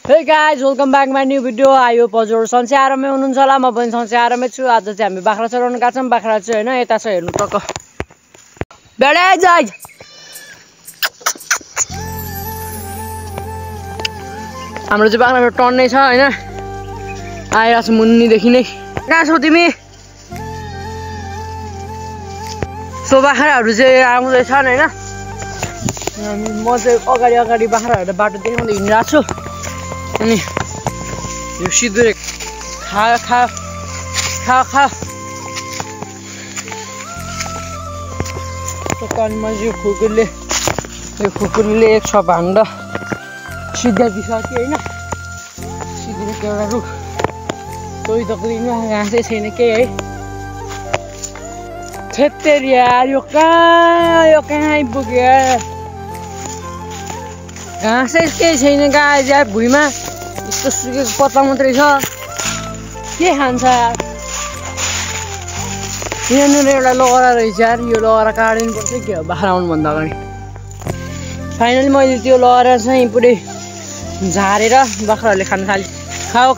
Hey guys, welcome back my new video. आयो पजोर सन्चै आरामै हुनुहुन्छ होला म पनि सन्चै आरामै छु। आज चाहिँ हामी बाख्रा चराउन गएको छौं। बाख्रा चाहिँ हैन यता छ हेर्नु टक्क। बेडे जाय। हाम्रो चाहिँ बाख्रा टन्नै छ हैन। आइरा छ मुन्नी देखि नै। कहाँ छौ तिमी? सो बाख्राहरु चाहिँ आउँदै छन् हैन। म चाहिँ अगाडि बाख्राहरुले बाटो देखाउँदै हिँडिरहेको छु। अनि यो सिधै खा कानमा चाहिँ खुकुरीले एक छ भान्डा सिधा दिसक्यो हैन। सिधै एउटा रुख तोइ तक्रिनमा घाँसै छैन के है। थेत्तेरी यार यो कहाँ आइपुग्यो घाँसै केही छैन गाइस यार। भुइँमा यस्तो सुकेको पत्ता मात्रै छ के खान्छ यार। यहाँनिर एउटा लहरा रहेछ यार। यो लहरा काटिनु पर्छ के हो बाख्रा आउनुभन्दा अगाडि। फाइनली मैले त्यो लहरा चाहिँ पुरै झारेर बाख्राहरूले खान थाले। खाऊ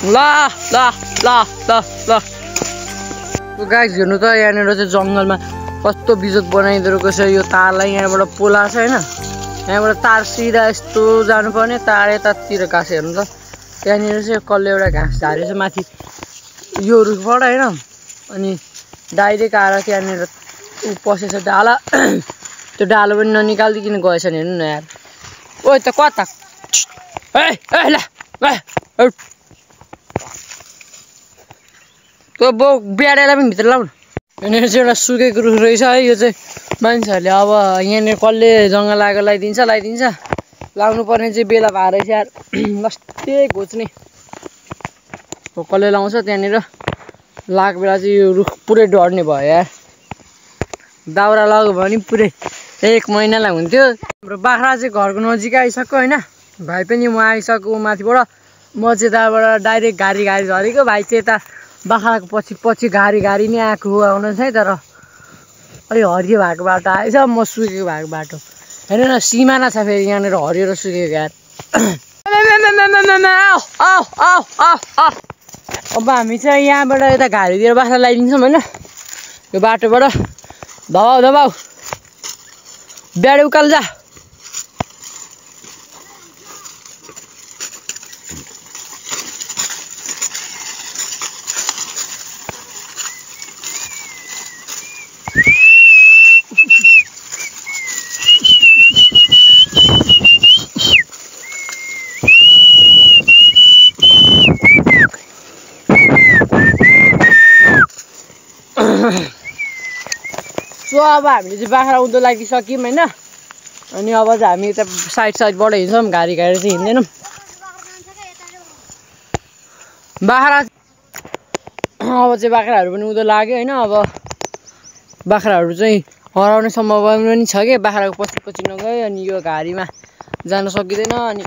ल गाइस हेर्नु त यहाँनिर चाहिँ जङ्गलमा कस्तो बिजोग बनाइदिएको रहेछ। यो तारलाई यहाँबाट पोला छ हैन। यहाँबाट तार सिधा यस्तो जानुपर्ने तार यतातिर घाँस हेर्नु त। त्यहाँनिर चाहिँ कसले एउटा घाँस झारेछ माथि यो रुखबाट हैन। अनि डाइरेक्ट आएर त्यहाँनिर पसेछ डाला। त्यो डालो पनि ननिकाल्दिकन गएछ नि हेर्नु न यार। ओइ त कता ल त्यो बो ब्याडेलाई पनि भित्र लाउनु। यहाँनिर चाहिँ एउटा सुकेको रुख रहेछ है। यो चाहिँ मान्छेहरूले अब यहाँनिर कसले जङ्गल आगो लगाइदिन्छ लाउनु पर्ने चाहिँ बेला भएर रहेछ यार। लस्टे घोच्ने कसले लाउँछ त्यहाँनिर लाग बेला चाहिँ यो रुख पुरै डढ्ने भयो यार। दाउरा लाग्यो भने पुरै 1 महिनालाई हुन्थ्यो। हाम्रो बाख्रा चाहिँ घरको नजिक आइसक्यो हैन। भाइ पनि म आइसक्यो माथिबाट। म चाहिँ त्यहाँबाट डाइरेक्ट गाडी झरेको। भाइ चाहिँ यता बाख्राको पछि गाडी नै आएको आउनु चाहिँ तर अलि हरियो भएको बाटो आएछ। म सुकेको भएको बाटो हेर्नु न सिमाना छ फेरि यहाँनिर हरियो र सुकेको यार। अब हामी चाहिँ यहाँबाट यता घारीतिर बाख्रा लगाइदिन्छौँ हैन। यो बाटोबाट दबाउ ब्याडे उकालो जा। सो अब हामीले चाहिँ बाख्रा उँधो लागिसक्यौँ हैन। अनि अब चाहिँ हामी यता साइडबाट हिँड्छौँ। गाडी चाहिँ हिँड्दैनौँ। बाख्रा अब चाहिँ बाख्राहरू पनि उँधो लाग्यो हैन। अब बाख्राहरू चाहिँ हराउने सम्भावना पनि छ के बाख्राको पछि नगयो। अनि यो घारीमा जान सकिँदैन। अनि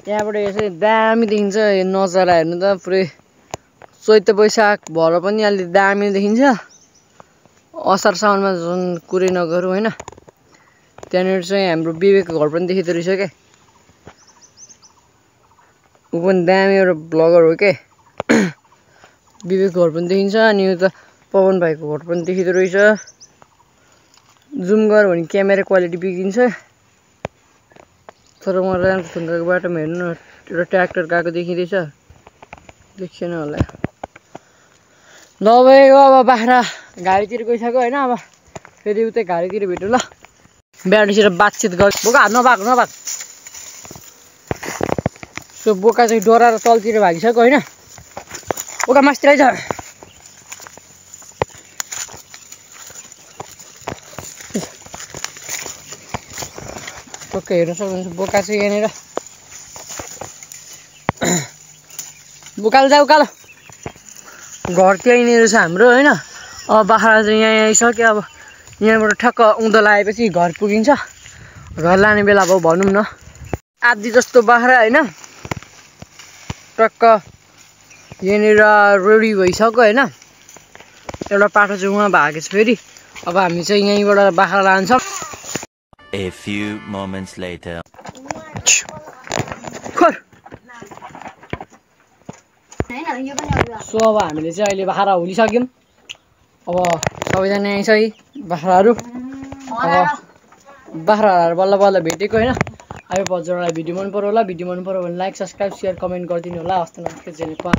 यहाँबाट यसै दामी देखिन्छ नजारा हेर्नु त। पुरै चैत वैशाख भएर पनि अलि दामी देखिन्छ। असार साउनमा झन् कुरै नगरौँ हैन। त्यहाँनिर चाहिँ हाम्रो विवेकको घर पनि देखिँदो रहेछ क्या। ऊ पनि दामी एउटा ब्लगर हो के। विवेकको घर पनि देखिन्छ। अनि यो त पवन भाइको घर पनि देखिँदो रहेछ। जुम गऱ्यो भने क्यामेरा क्वालिटी बिग्रिन्छ। तर म रामचन्द्रको बाटोमा हेर्नु न एउटा ट्र्याक्टर गएको देखिँदैछ। देखिएन होला। ल भाइ अब बाख्रा घारीतिर गइसक्यो हैन। अब फेरि उतै घारीतिर भेटौँ ल। ब्याडीसित बातचित गर। बोका नभाग सो बोका चाहिँ डराएर तलतिर भागिसक्यो हैन। बोका मास्तिर आइज। टक्कै हेर्न सक्नुहुन्छ बोका चाहिँ यहाँनिर। उकालो घर त्यहीँनिर छ हाम्रो हैन। अब बाख्रा चाहिँ यहाँ आइसक्यो। अब यहाँबाट ठक्क उँधो लगाएपछि घर पुगिन्छ। घर लाने बेला अब भनौँ न आधी जस्तो बाख्रा हैन। टक्क यहाँनिर रेडी भइसक्यो हैन। एउटा पाटो चाहिँ उहाँ भागेछ फेरि। अब हामी चाहिँ यहीँबाट बाख्रा लान्छौँ। A few moments later. So अब हामीले चाहिँ अहिले बाख्रा हुलिसक्यौँ अब सबैजना यहीँ छ है बाख्राहरू अब बाख्राहरू बल्ल बल्ल भेटेको होइन अब हजुरहरूलाई भिडियो मन पर्यो होला भिडियो मन पर्यो भने लाइक सब्सक्राइब सेयर कमेन्ट गरिदिनु होला हस्त नमस्ते जेनेपा